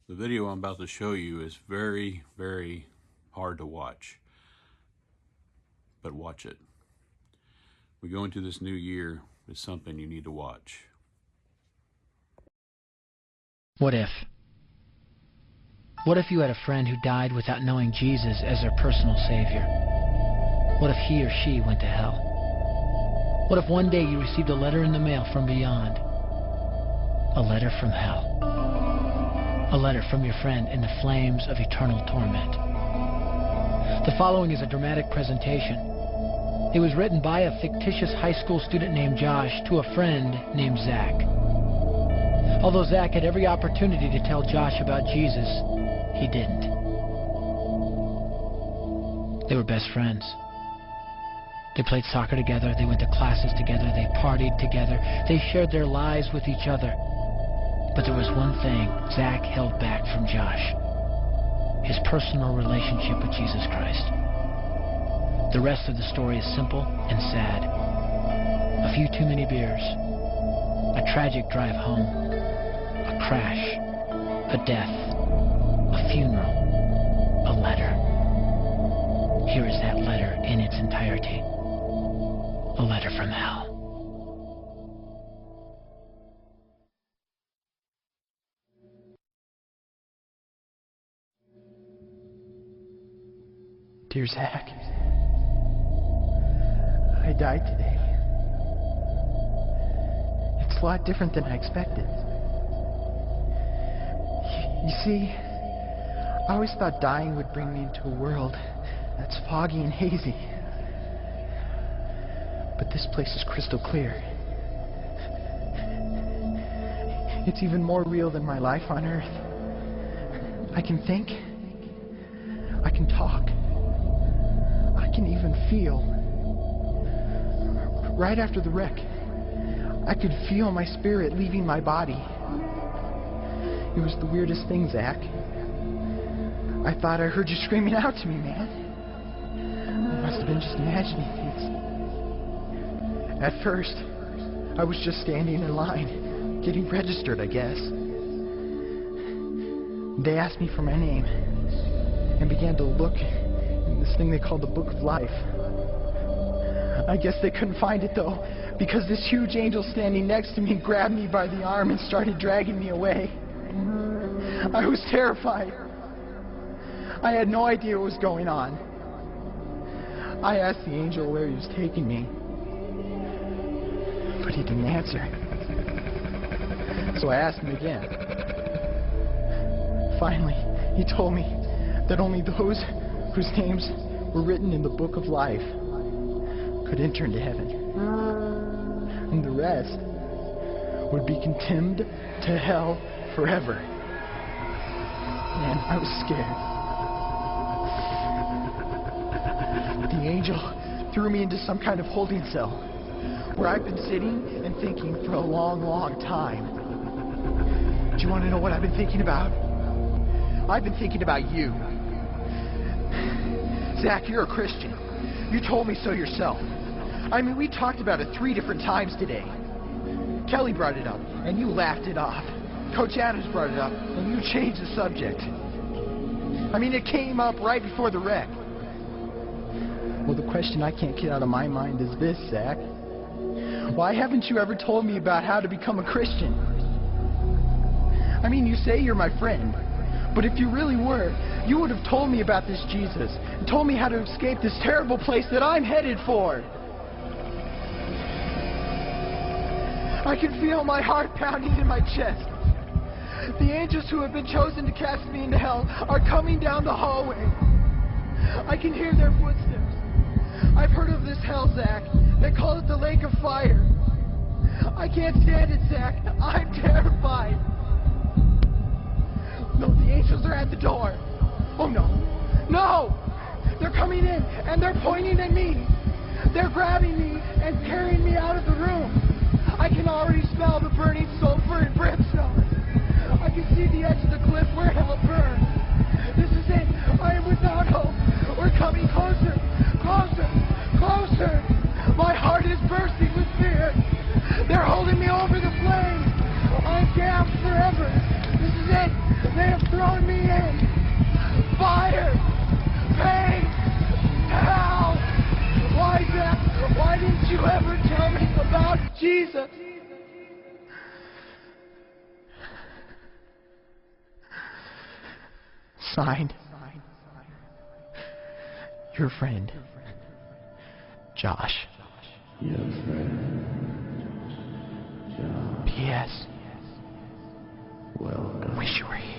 The video I'm about to show you is very, very hard to watch, but watch it. We go into this new year with something you need to watch. What if? What if you had a friend who died without knowing Jesus as their personal savior? What if he or she went to hell? What if one day you received a letter in the mail from beyond? A letter from hell. A letter from your friend in the flames of eternal torment. The following is a dramatic presentation. It was written by a fictitious high school student named Josh to a friend named Zach. Although Zach had every opportunity to tell Josh about Jesus, he didn't. They were best friends. They played soccer together, they went to classes together, they partied together, they shared their lives with each other. But there was one thing Zach held back from Josh: his personal relationship with Jesus Christ. The rest of the story is simple and sad. A few too many beers, a tragic drive home, a crash, a death, a funeral, a letter. Here is that letter in its entirety. A letter from hell. Dear Zach, I died today. It's a lot different than I expected. You see, I always thought dying would bring me into a world that's foggy and hazy. But this place is crystal clear. It's even more real than my life on Earth. I can think. I can talk. I can even feel. Right after the wreck, I could feel my spirit leaving my body. It was the weirdest thing, Zach. I thought I heard you screaming out to me, man. I must have been just imagining things. At first, I was just standing in line, getting registered, I guess. They asked me for my name and began to look in this thing they called the Book of Life. I guess they couldn't find it, though, because this huge angel standing next to me grabbed me by the arm and started dragging me away. I was terrified. I had no idea what was going on. I asked the angel where he was taking me, but he didn't answer. So I asked him again. Finally, he told me that only those whose names were written in the Book of Life could enter into heaven. And the rest would be condemned to hell forever. Man, I was scared. The angel threw me into some kind of holding cell where I've been sitting and thinking for a long, long time. Do you want to know what I've been thinking about? I've been thinking about you. Zach, you're a Christian. You told me so yourself. I mean, we talked about it 3 different times today. Kelly brought it up, and you laughed it off. Coach Adams brought it up, and you changed the subject. I mean, it came up right before the wreck. Well, the question I can't get out of my mind is this, Zach. Why haven't you ever told me about how to become a Christian? I mean, you say you're my friend, but if you really were, you would have told me about this Jesus and told me how to escape this terrible place that I'm headed for. I can feel my heart pounding in my chest. The angels who have been chosen to cast me into hell are coming down the hallway. I can hear their footsteps. I've heard of this hell, Zach. They call it the lake of fire. I can't stand it, Zach. I'm terrified. No, the angels are at the door. Oh, no. No! They're coming in, and they're pointing at me. They're grabbing me and carrying me out of the room. I can already smell the burning sulfur and brimstone. I can see the edge of the cliff where hell burns. This is it. I am without hope. We're coming closer, closer, closer. My heart is bursting with fear. They're holding me over the flames. I'm damned forever. This is it. They have thrown you ever tell me about Jesus? Signed, your friend, Josh. Your friend, Josh. P.S. Welcome. Wish you were here.